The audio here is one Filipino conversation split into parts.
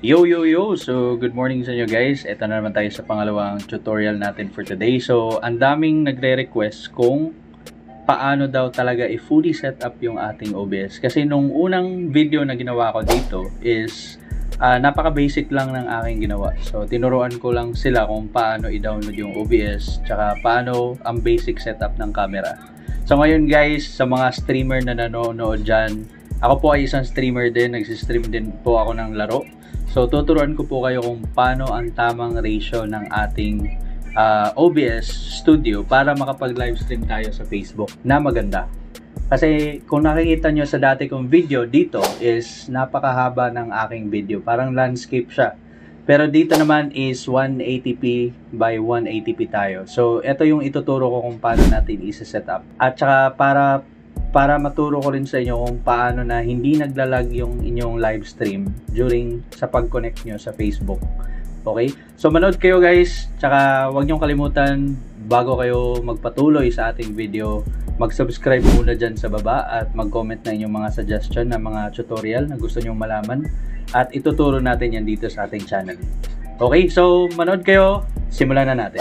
Yo! So, good morning sa inyo guys. Ito na naman tayo sa pangalawang tutorial natin for today. So, ang daming nagre-request kung paano daw talaga i-fully set up yung ating OBS. Kasi nung unang video na ginawa ko dito is napaka-basic lang ng aking ginawa. So, tinuruan ko lang sila kung paano i-download yung OBS tsaka paano ang basic setup ng camera. So, ngayon guys, sa mga streamer na nanonood dyan, ako po ay isang streamer din. Nagsistream din po ako ng laro. So, tuturuan ko po kayo kung paano ang tamang ratio ng ating OBS Studio para makapag-live stream tayo sa Facebook na maganda. Kasi kung nakikita nyo sa dati kong video dito is napakahaba ng aking video. Parang landscape siya. Pero dito naman is 180p by 180p tayo. So, ito yung ituturo ko kung paano natin isa-set up. At saka para maturo ko rin sa inyo kung paano na hindi naglalag yung inyong live stream during sa pag-connect nyo sa Facebook. Okay? So manood kayo guys, tsaka huwag nyo kalimutan bago kayo magpatuloy sa ating video, mag-subscribe muna dyan sa baba at mag-comment na inyong mga suggestion na mga tutorial na gusto nyo malaman at ituturo natin yan dito sa ating channel. Okay? So manood kayo, simulan na natin.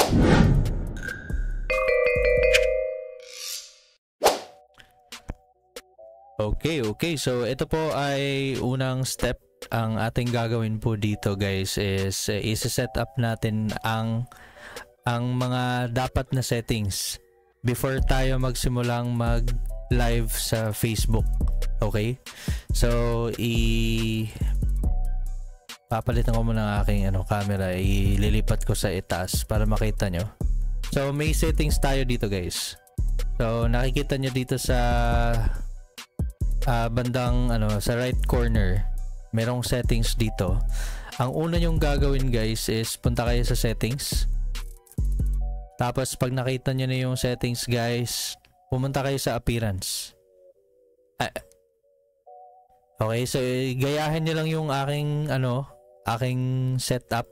Okay. So, ito po ay unang step. Ang ating gagawin po dito guys is isa-set up natin ang mga dapat na settings before tayo magsimulang mag-live sa Facebook. Okay? So, papalitan ko muna ang aking camera. Ililipat ko sa itaas para makita nyo. So, may settings tayo dito guys. So, nakikita nyo dito sa bandang sa right corner merong settings dito. Ang una nyong gagawin guys is punta kayo sa settings, tapos pag nakita nyo na yung settings guys, pumunta kayo sa appearance. Okay, so gayahin nyo lang yung aking setup.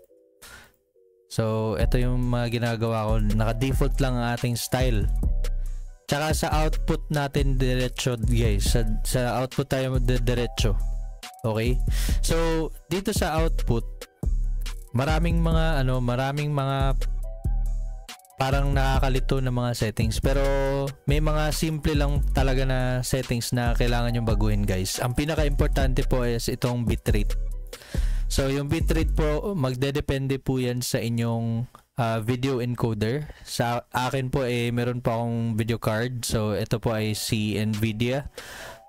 So ito yung mga ginagawa ko, naka default lang ang ating style. Tsaka sa output natin diretso guys, sa output tayo diretso. Okay? So dito sa output, maraming mga parang nakakalito na mga settings, pero may mga simple lang talaga na settings na kailangan yung baguhin guys. Ang pinaka-importante po is itong bitrate. So yung bitrate po, magdedepende po yan sa inyong video encoder. Sa akin po meron pa akong video card. So ito po ay si Nvidia.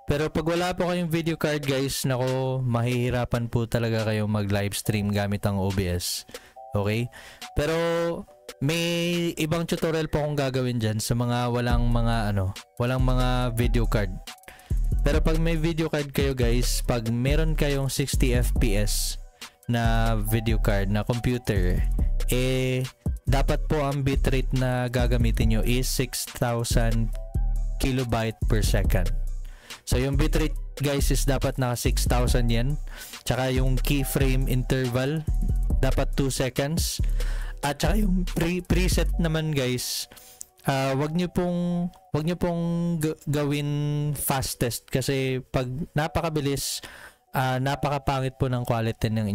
Pero pag wala po kayong video card guys, nako, mahihirapan po talaga kayong mag live stream gamit ang OBS. Okay? Pero may ibang tutorial po akong gagawin dyan sa mga walang mga video card. Pero pag may video card kayo guys, pag meron kayong 60 fps na video card na computer, dapat po ang bitrate na gagamitin nyo is 6,000 kilobyte per second. So yung bitrate guys is dapat naka 6,000 yan. Tsaka yung keyframe interval dapat 2 seconds. At tsaka yung preset naman guys, wag nyo pong gawin fastest, kasi pag napakabilis, napakapangit po ng quality ng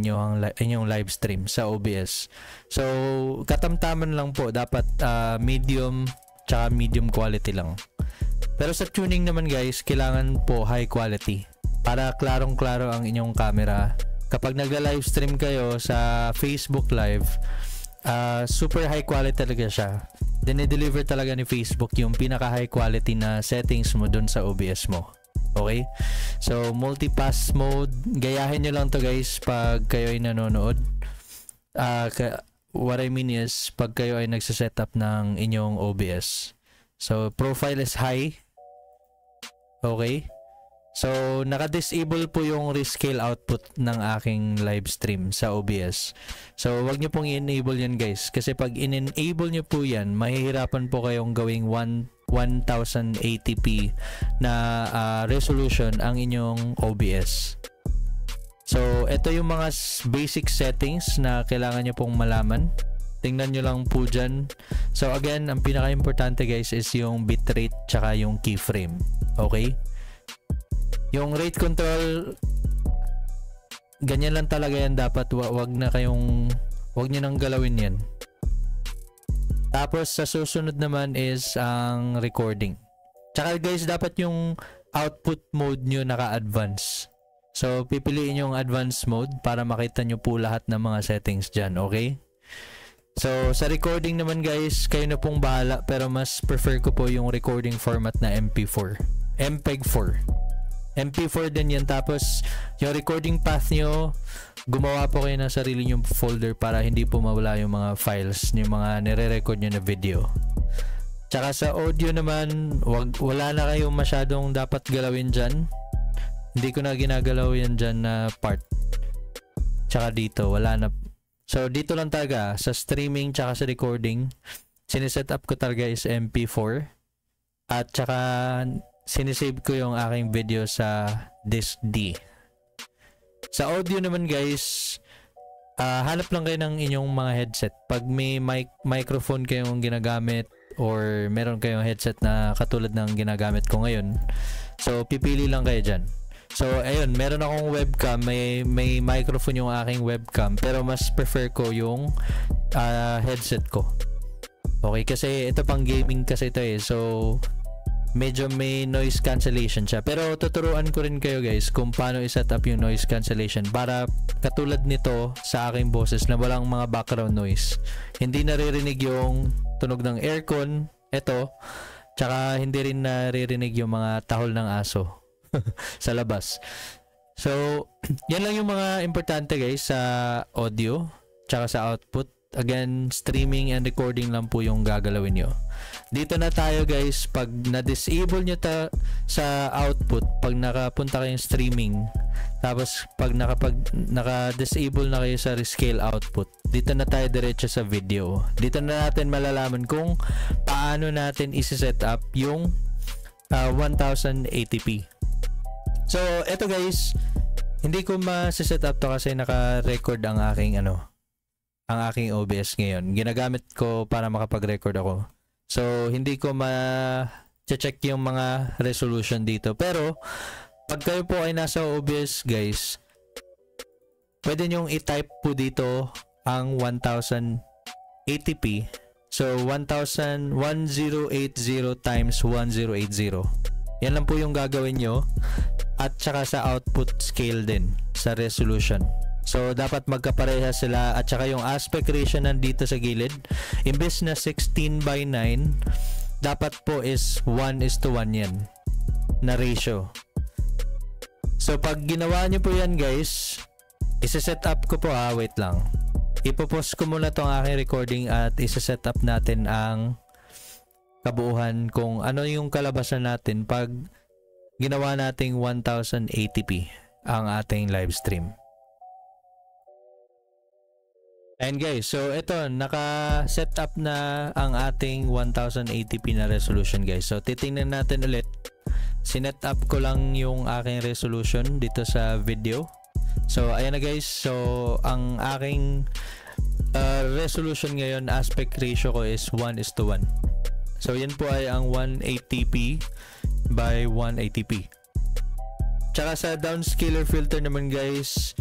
inyong live stream sa OBS. So katamtaman lang po, dapat medium tsaka medium quality lang. Pero sa tuning naman guys, kailangan po high quality para klarong-klaro ang inyong camera. Kapag nagla-live stream kayo sa Facebook Live, super high quality talaga siya. Dinideliver talaga ni Facebook yung pinaka high quality na settings mo dun sa OBS mo. Okay? So multipass mode, gayahin nyo lang to guys pag kayo ay nanonood. What I mean is pag kayo ay nagsasetup ng inyong OBS. So profile is high. Okay? So naka-disable po yung rescale output ng aking live stream sa OBS. So wag nyo pong i-enable yan guys, kasi pag in-enable nyo po yan, mahihirapan po kayong gawing 1080p na resolution ang inyong OBS. So ito yung mga basic settings na kailangan nyo pong malaman. Tingnan nyo lang po dyan. So again, ang pinaka-importante guys is yung bitrate tsaka yung keyframe. Okay? Yung rate control, ganyan lang talaga yan dapat. Wag nyo nang galawin yan. Tapos sa susunod naman is ang recording. Tsaka guys, dapat yung output mode nyo naka-advance. So pipiliin yung advanced mode para makita nyo po lahat ng mga settings dyan, okay? So sa recording naman guys, kayo na pong bahala, pero mas prefer ko po yung recording format na MP4, MPEG-4. MP4 din yan. Tapos yung recording path nyo, gumawa po kayo ng sarili nyong folder para hindi po mawala yung mga files, yung mga nire-record nyo na video. Tsaka sa audio naman, wala na kayong masyadong dapat galawin dyan. Hindi ko na ginagalaw yan dyan na part. Tsaka dito, wala na. So dito lang talaga, sa streaming tsaka sa recording, siniset up ko talaga is MP4. At tsaka sinisave ko yung aking video sa disk D. Sa audio naman guys, hanap lang kayo ng inyong mga headset. Pag may microphone kayong ginagamit or meron kayong headset na katulad ng ginagamit ko ngayon, so pipili lang kayo dyan. So ayun, meron akong webcam, may microphone yung aking webcam, pero mas prefer ko yung headset ko. Okay, kasi ito pang gaming kasi ito eh. So medyo may noise cancellation siya, pero tuturuan ko rin kayo guys kung paano i-set up yung noise cancellation para katulad nito sa aking boses na walang mga background noise, hindi naririnig yung tunog ng aircon, ito, tsaka hindi rin naririnig yung mga tahol ng aso sa labas. So yan lang yung mga importante guys sa audio tsaka sa output. Again, streaming and recording lang po yung gagalawin nyo. Dito na tayo guys, pag na-disable nyo sa output, pag nakapunta kayong streaming, tapos pag naka-disable na kayo sa rescale output, dito na tayo diretso sa video. Dito na natin malalaman kung paano natin isi-set up yung 1080p. So eto guys, hindi ko ma-set up to kasi naka-record ang aking ang aking OBS ngayon. Ginagamit ko para makapag-record ako. So, hindi ko ma-check yung mga resolution dito. Pero, pag kayo po ay nasa OBS, guys, pwede nyong i-type po dito ang 1080p. So, 1080 times 1080. Yan lang po yung gagawin nyo. At saka sa output scale din, sa resolution. So, dapat magkapareha sila at saka yung aspect ratio nandito sa gilid. Imbes na 16:9, dapat po is 1:1 yan na ratio. So, pag ginawa nyo po yan guys, isa-set up ko po wait lang. Ipopost ko muna tong aking recording at isa-set up natin ang kabuuhan kung ano yung kalabasan natin pag ginawa nating 1080p ang ating live stream. And guys, so ito, naka-set up na ang ating 1080p na resolution guys. So titingnan natin ulit. Sinet up ko lang yung aking resolution dito sa video. So ayan na guys. So ang aking resolution ngayon, aspect ratio ko is 1:1. So yan po ay ang 180p by 180p. Tsaka sa downscaler filter naman guys,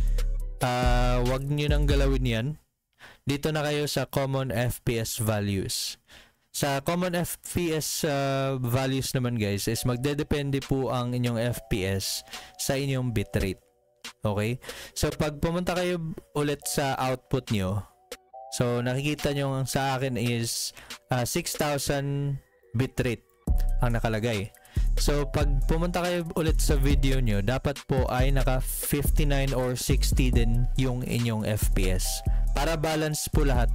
wag nyo nang galawin yan. Dito na kayo sa common FPS values. Sa common FPS values naman guys is magdedepende po ang inyong FPS sa inyong bitrate. Okay? So pag pumunta kayo ulit sa output nyo, so nakikita nyo sa akin is 6,000 bitrate ang nakalagay. So pag pumunta kayo ulit sa video nyo, dapat po ay naka 59 or 60 din yung inyong FPS para balance po lahat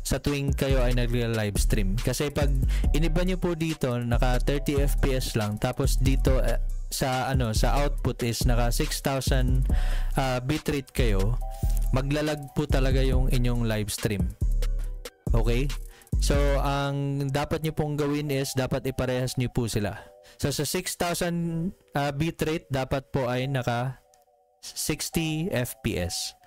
sa tuwing kayo ay nagli-live stream. Kasi pag iniba nyo po dito naka 30 FPS lang, tapos dito sa output is naka 6,000 bitrate kayo, maglalag po talaga yung inyong live stream. Okay? So ang dapat nyo pong gawin is dapat iparehas nyo po sila. So sa 6,000 bitrate dapat po ay naka 60 FPS.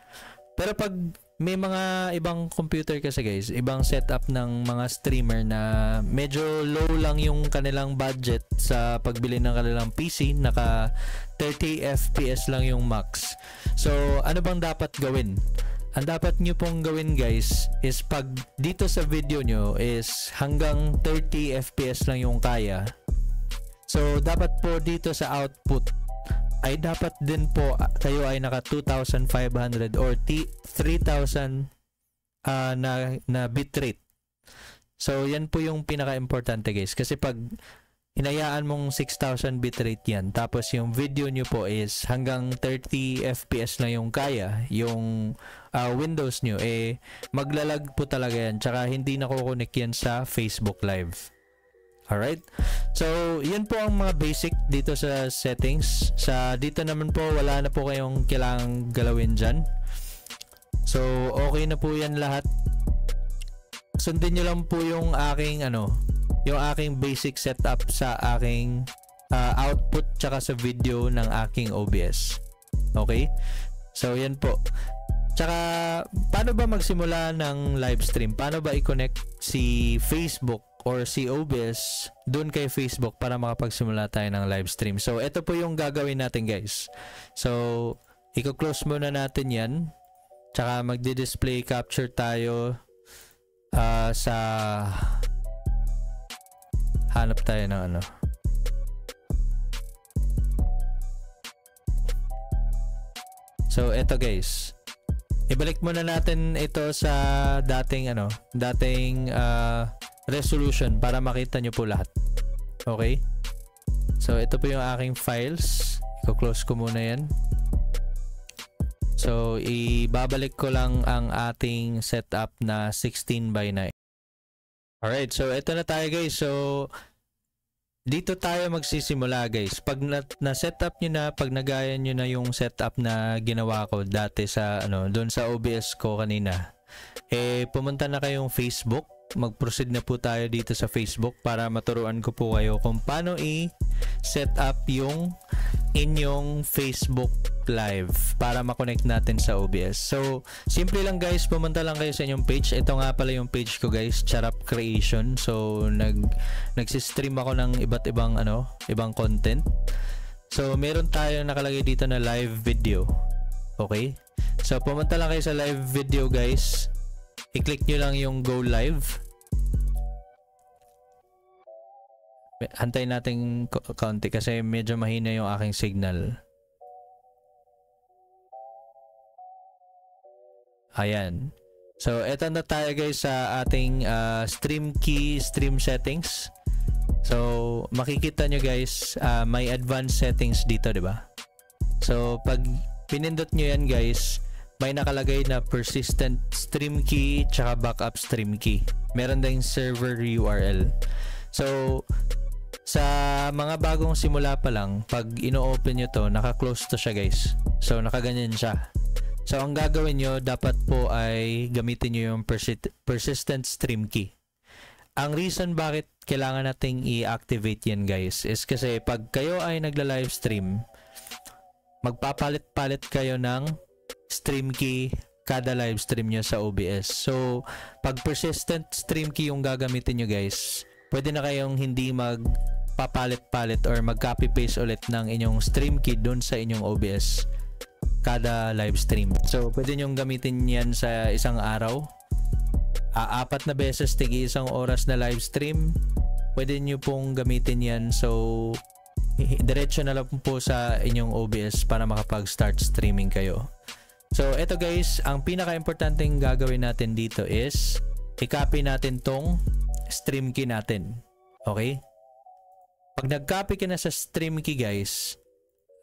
Pero pag may mga ibang computer kasi guys, ibang setup ng mga streamer na medyo low lang yung kanilang budget sa pagbili ng kanilang PC, naka 30 FPS lang yung max. So ano bang dapat gawin? Ang dapat nyo pong gawin guys is pag dito sa video nyo is hanggang 30 FPS lang yung kaya. So dapat po dito sa output ay dapat din po kayo ay naka 2,500 or 3,000 na bitrate. So yan po yung pinaka-importante guys, kasi pag hinayaan mong 6,000 bitrate yan, tapos yung video nyo po is hanggang 30 FPS na yung kaya, yung Windows nyo, maglalag po talaga yan, tsaka hindi nakukonek yan sa Facebook Live. Alright, so yan po ang mga basic dito sa settings. Dito naman po wala na po kayong kailangang galawin dyan. So okay na po yan lahat. Sundin nyo lang po yung aking yung aking basic setup sa aking output tsaka sa video ng aking OBS. Okay, so yan po. Tsaka paano ba magsimula ng live stream? Paano ba i-connect si Facebook or si OBS doon kay Facebook para makapagsimula tayo ng live stream? So ito po yung gagawin natin guys. So i-close muna natin yan, tsaka magdi-display capture tayo sa hanap tayo ng So ito guys, ibalik muna natin ito sa dating resolution para makita nyo po lahat. Okay, so ito po yung aking files. I-close ko muna yan. So ibabalik ko lang ang ating setup na 16:9. Alright, so ito na tayo guys. So dito tayo magsisimula guys. Pag na-setup nyo na, pag nagaya nyo na yung setup na ginawa ko dati sa doon sa OBS ko kanina, pumunta na kayong Facebook. Mag-proceed na po tayo dito sa Facebook para maturuan ko po kayo kung paano i-set up yung inyong Facebook Live para makonect natin sa OBS. So, simple lang guys, pumunta lang kayo sa inyong page. Ito nga pala yung page ko guys, Charap Creation. So, nagsistream ako ng iba't ibang ibang content. So, meron tayo nakalagay dito na live video. Okay? So, pumunta lang kayo sa live video guys. I-click nyo lang yung go live. Antayin natin kaunti kasi medyo mahina yung aking signal. Ayan. So, eto na tayo guys sa ating stream key, stream settings. So, makikita nyo guys, may advanced settings dito, di ba? So, pag pinindot nyo yan guys, may nakalagay na persistent stream key tsaka backup stream key. Meron ding server URL. So, sa mga bagong simula pa lang, pag ino-open nyo to, naka-close to siya guys. So, nakaganyan siya. So, ang gagawin nyo, dapat po ay gamitin nyo yung persistent stream key. Ang reason bakit kailangan nating i-activate yan guys is kasi pag kayo ay nagla-live stream, magpapalit-palit kayo ng stream key kada live stream nyo sa OBS. So, pag persistent stream key yung gagamitin nyo guys, pwede na kayong hindi magpapalit-palit or mag-copy-paste ulit ng inyong stream key dun sa inyong OBS kada live stream. So, pwede nyong gamitin yan sa isang araw. 4 na beses tigi 1 oras na live stream. Pwede nyo pong gamitin yan. So, diretso na lang po sa inyong OBS para makapag-start streaming kayo. So, eto guys, ang pinaka-importanteng gagawin natin dito is i-copy natin tong stream key natin. Okay? Pag nag-copy ka na sa stream key guys,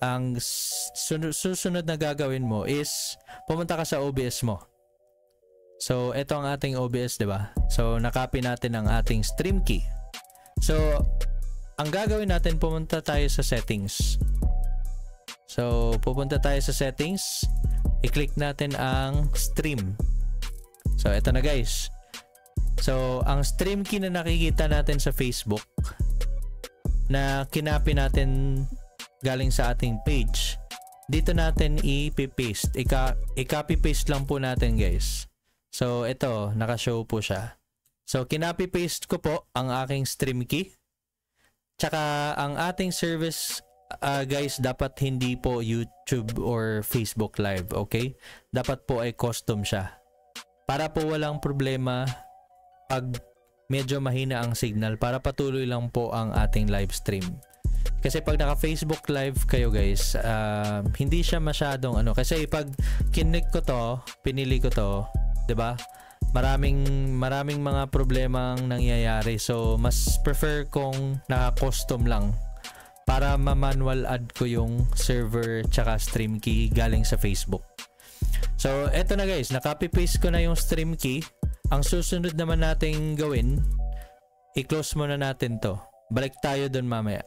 ang susunod na gagawin mo is pumunta ka sa OBS mo. So, ito ang ating OBS, 'di ba? So, na-copy natin ang ating stream key. So, ang gagawin natin, pumunta tayo sa settings. So, pupunta tayo sa settings. I-click natin ang stream. So, ito na guys. So, ang stream key na nakikita natin sa Facebook na kinapi natin galing sa ating page, dito natin i-paste. I-copy paste lang po natin guys. So ito, naka-show po siya. So kinopy paste ko po ang aking stream key. Tsaka ang ating service guys, dapat hindi po YouTube or Facebook Live, okay? Dapat po ay custom siya. Para po walang problema pag medyo mahina ang signal, para patuloy lang po ang ating live stream. Kasi pag naka Facebook Live kayo guys, hindi siya masyadong kasi pag kinlik ko to, pinili ko to, 'di ba? Maraming mga problemang nangyayari. So mas prefer kong naka-custom lang para ma-manual add ko yung server tsaka stream key galing sa Facebook. So eto na guys, na-copy paste ko na yung stream key. Ang susunod naman nating gawin, i-close muna natin to. Balik tayo dun mamaya.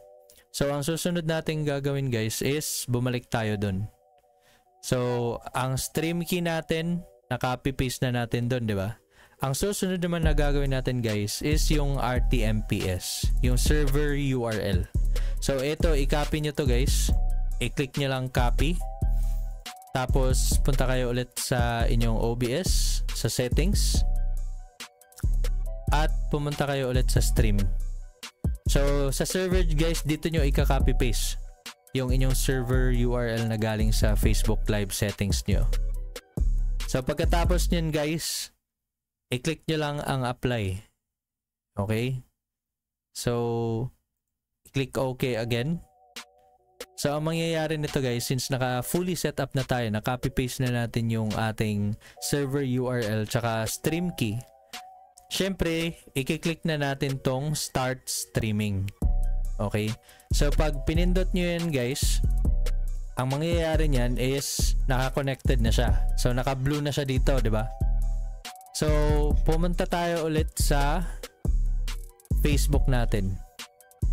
So ang susunod nating gagawin guys is bumalik tayo dun. So ang stream key natin, na-copy paste na natin dun, di ba? Ang susunod naman na gagawin natin guys is yung RTMPS, yung server URL. So ito, i-copy nyo to guys. I-click nyo lang copy. Tapos punta kayo ulit sa inyong OBS, sa settings. At pumunta kayo ulit sa stream. So sa server guys, dito nyo i-copy paste yung inyong server URL na galing sa Facebook Live settings nyo. So pagkatapos nyan guys, i-click nyo lang ang apply. Okay? So click OK again. So ang mangyayari nito guys, since naka fully set up na tayo, na copy paste na natin yung ating server URL tsaka stream key, syempre i-click na natin tong start streaming. Okay, so pag pinindot nyo yan guys, ang mangyayari nyan is naka-connected na siya. So naka-blue na siya dito, di ba? So pumunta tayo ulit sa Facebook natin.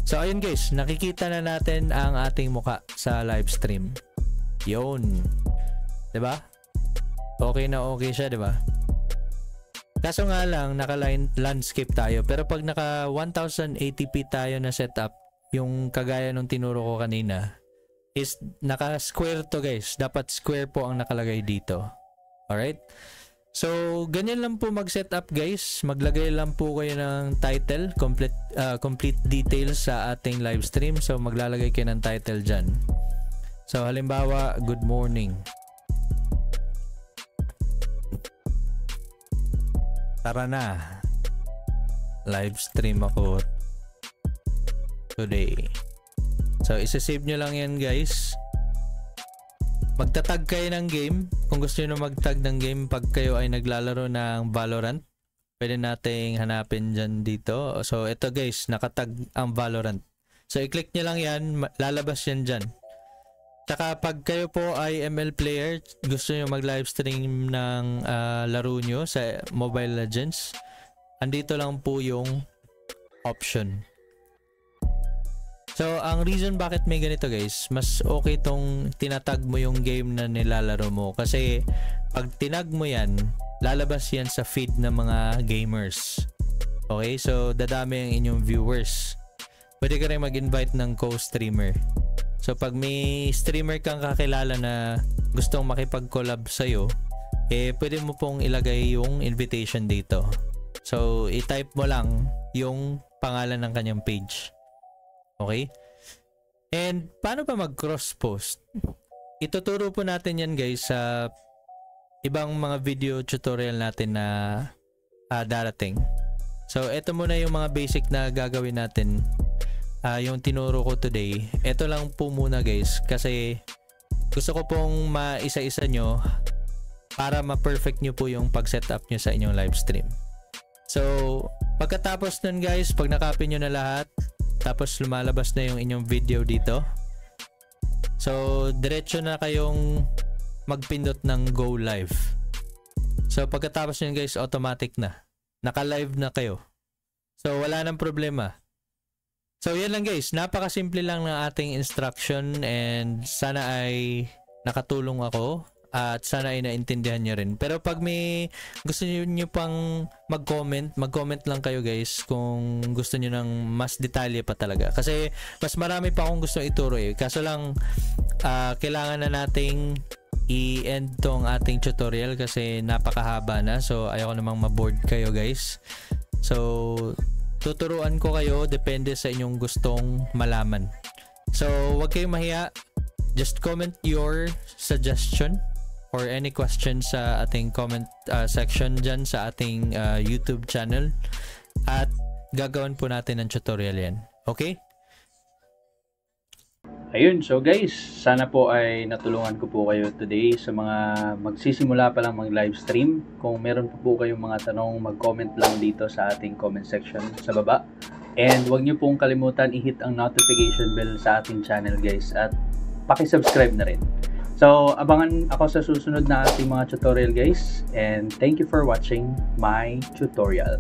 So ayun guys, nakikita na natin ang ating muka sa live stream. Yun. 'Di ba? Okay na okay siya, 'di ba? Kaso nga lang naka-landscape tayo, pero pag naka 1080p tayo na setup, yung kagaya nung tinuro ko kanina, is naka-square to guys. Dapat square po ang nakalagay dito. Alright? So, ganyan lang po mag-setup guys. Maglagay lang po kayo ng title, complete details sa ating live stream. So, maglalagay kayo ng title dyan. So, halimbawa, good morning. Tara na. Live stream ako today. So, isa-save nyo lang yan guys. Magtatag kayo ng game. Kung gusto nyo magtag ng game pag kayo ay naglalaro ng Valorant, pwede nating hanapin dyan dito. So ito guys, nakatag ang Valorant. So i-click nyo lang yan, lalabas yan dyan. Tsaka pag kayo po ay ML player, gusto nyo mag-livestream ng laro nyo sa Mobile Legends, andito lang po yung option. So, ang reason bakit may ganito guys, mas okay tong tinatag mo yung game na nilalaro mo. Kasi, pag tinag mo yan, lalabas yan sa feed ng mga gamers. Okay? So, dadami ang inyong viewers. Pwede ka rin mag-invite ng co-streamer. So, pag may streamer kang kakilala na gustong makipag-collab sa'yo, pwede mo pong ilagay yung invitation dito. So, i-type mo lang yung pangalan ng kanyang page. Okay? And paano pa mag-cross post? Ituturo po natin yan guys sa ibang mga video tutorial natin na darating. So ito muna yung mga basic na gagawin natin, yung tinuro ko today. Ito lang po muna guys, kasi gusto ko pong maisa-isa nyo para ma-perfect nyo po yung pag-setup nyo sa inyong live stream. So pagkatapos nun guys, pag nakapin nyo na lahat, tapos lumalabas na yung inyong video dito. So, diretso na kayong magpindot ng go live. So, pagkatapos nyo guys, automatic na. Naka-live na kayo. So, wala nang problema. So, yan lang guys. Napakasimple lang ng ating instruction and sana ay nakatulong ako at sana ay naintindihan nyo rin. Pero pag may gusto nyo pang mag-comment lang kayo guys kung gusto nyo ng mas detalye pa talaga. Kasi mas marami pa akong gusto ituro eh. Kaso lang kailangan na nating i-end tong ating tutorial kasi napakahaba na. So ayoko namang ma-bored kayo guys. So tuturuan ko kayo depende sa inyong gustong malaman. So wag kayong mahiya. Just comment your suggestion or any questions sa ating comment section dyan sa ating YouTube channel at gagawin po natin ng tutorial yan. Okay? Ayun, so guys, sana po ay natulungan ko po kayo today sa mga magsisimula pa lang mag-live stream. Kung meron po kayong mga tanong, mag-comment lang dito sa ating comment section sa baba. And huwag nyo pong kalimutan i-hit ang notification bell sa ating channel guys at paki-subscribe na rin. So, abangan ako sa susunod na ating mga tutorial guys, and thank you for watching my tutorial.